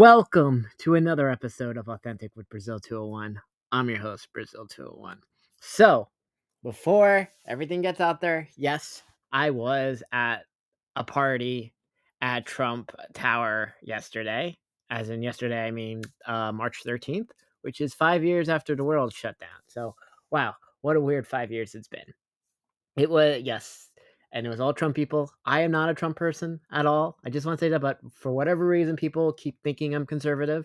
Welcome to another episode of Authentic with Brazil 201. I'm your host, Brazil 201. So, before everything gets out there, yes, I was at a party at Trump Tower yesterday. As in yesterday, I mean March 13th, which is 5 years after the world shut down. So, wow, what a weird 5 years it's been. It was, yes, and it was all Trump people. I am not a Trump person at all. I just want to say that, but for whatever reason, people keep thinking I'm conservative.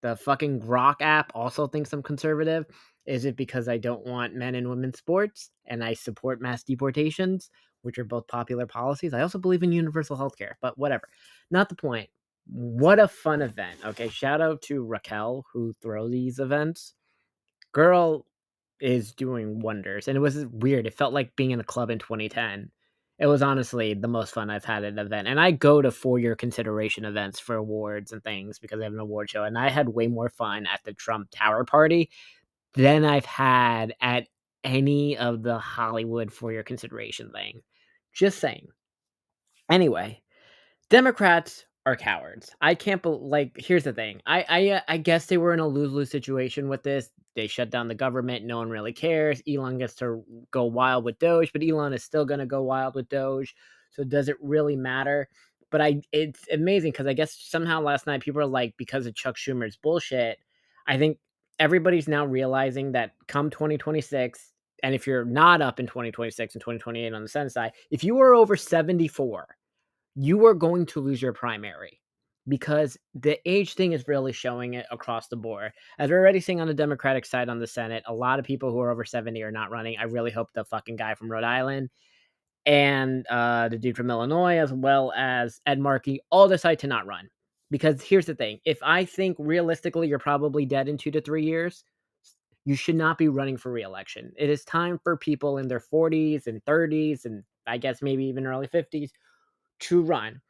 The fucking Grok app also thinks I'm conservative. Is it because I don't want men and women's sports and I support mass deportations, which are both popular policies? I also believe in universal healthcare, but whatever. Not the point. What a fun event. Okay, shout out to Raquel who throw these events. Girl is doing wonders, and it was weird. It felt like being in a club in 2010. It was honestly the most fun I've had at an event, and I go to for-year consideration events for awards and things because I have an award show, and I had way more fun at the Trump Tower party than I've had at any of the Hollywood for-year consideration thing. Just saying. Anyway, Democrats are cowards. I can't like, here's the thing. I guess they were in a lose-lose situation with this. They shut down the government. No one really cares. Elon gets to go wild with Doge, but Elon is still going to go wild with Doge. So does it really matter? But it's amazing because I guess somehow last night people are like, because of Chuck Schumer's bullshit, I think everybody's now realizing that come 2026, and if you're not up in 2026 and 2028 on the Senate side, if you are over 74, you are going to lose your primary because the age thing is really showing it across the board. As we're already seeing on the Democratic side on the Senate, a lot of people who are over 70 are not running. I really hope the fucking guy from Rhode Island and the dude from Illinois, as well as Ed Markey, all decide to not run. Because here's the thing. If I think realistically you're probably dead in 2 to 3 years, you should not be running for reelection. It is time for people in their 40s and 30s, and I guess maybe even early 50s, to run.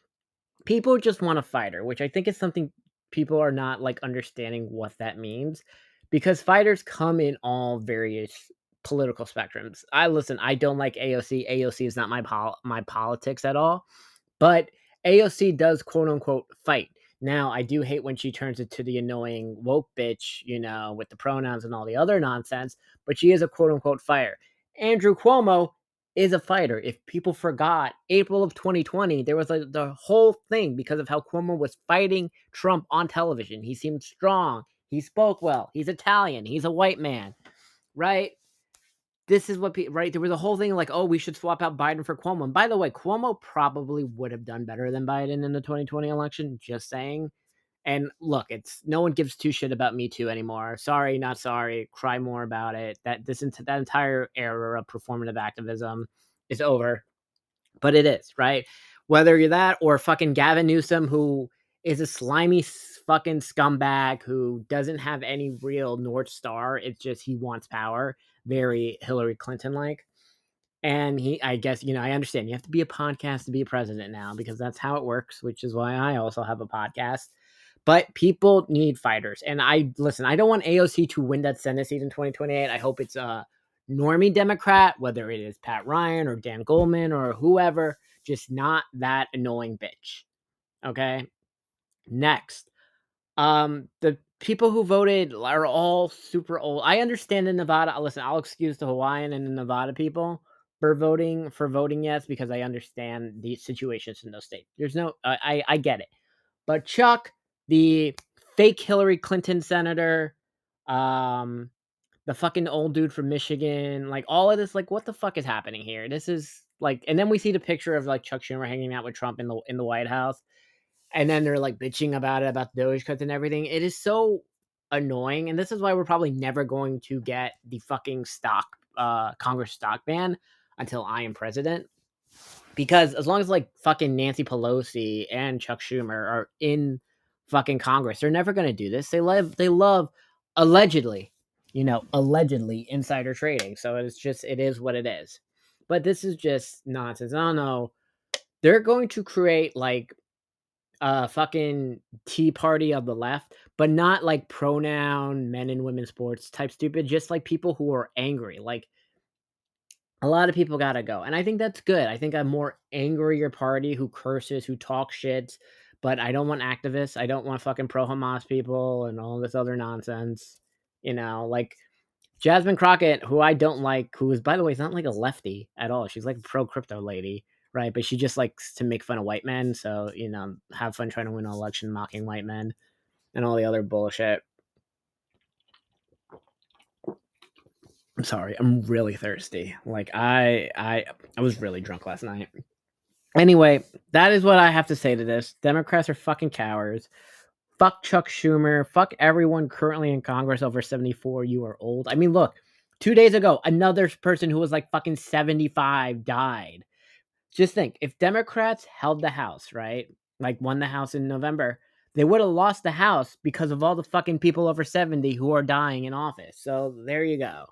People just want a fighter, which I think is something people are not like understanding what that means, because fighters come in all various political spectrums. I don't like AOC. AOC is not my politics at all, but AOC does quote unquote fight. Now, I do hate when she turns into the annoying woke bitch, with the pronouns and all the other nonsense, but she is a quote unquote fighter. Andrew Cuomo is a fighter. If people forgot, April of 2020, there was like the whole thing because of how Cuomo was fighting Trump on television. He seemed strong. He spoke well. He's Italian. He's a white man, right? This is what right, there was a whole thing like, oh, we should swap out Biden for Cuomo. And by the way, Cuomo probably would have done better than Biden in the 2020 election, just saying. And look, it's no one gives two shit about Me Too anymore. Sorry, not sorry. Cry more about it. That entire era of performative activism is over. But it is, right? Whether you're that or fucking Gavin Newsom, who is a slimy fucking scumbag who doesn't have any real North Star. It's just he wants power, very Hillary Clinton like. And I guess, I understand you have to be a podcast to be a president now because that's how it works, which is why I also have a podcast. But people need fighters. And I don't want AOC to win that Senate seat in 2028. I hope it's a normie Democrat, whether it is Pat Ryan or Dan Goldman or whoever, just not that annoying bitch. Okay. Next. The people who voted are all super old. I understand in Nevada. Listen, I'll excuse the Hawaiian and the Nevada people for voting yes, because I understand the situations in those states. There's no, I get it. But Chuck, the fake Hillary Clinton senator, um, the fucking old dude from Michigan, like all of this, like what the fuck is happening here? This is like, and then we see the picture of like Chuck Schumer hanging out with Trump in the White House, and then they're like bitching about it, about the Doge cuts and everything. It is so annoying, and this is why we're probably never going to get the fucking Congress stock ban until I am president. Because as long as like fucking Nancy Pelosi and Chuck Schumer are in fucking Congress, they're never gonna do this. They love allegedly, allegedly insider trading. So it is what it is. But this is just nonsense. I don't know. They're going to create like a fucking tea party of the left, but not like pronoun men and women sports type stupid, just like people who are angry. Like a lot of people gotta go. And I think that's good. I think a more angrier party who curses, who talks shit, but I don't want activists. I don't want fucking pro-Hamas people and all this other nonsense. Like Jasmine Crockett, who I don't like, who is, by the way, is not like a lefty at all. She's like a pro-crypto lady, right? But she just likes to make fun of white men. So, have fun trying to win an election mocking white men and all the other bullshit. I'm sorry. I'm really thirsty. Like I was really drunk last night. Anyway, that is what I have to say to this. Democrats are fucking cowards. Fuck Chuck Schumer. Fuck everyone currently in Congress over 74. You are old. I mean, look, 2 days ago, another person who was like fucking 75 died. Just think, if Democrats held the House, right? Like won the House in November, they would have lost the House because of all the fucking people over 70 who are dying in office. So there you go.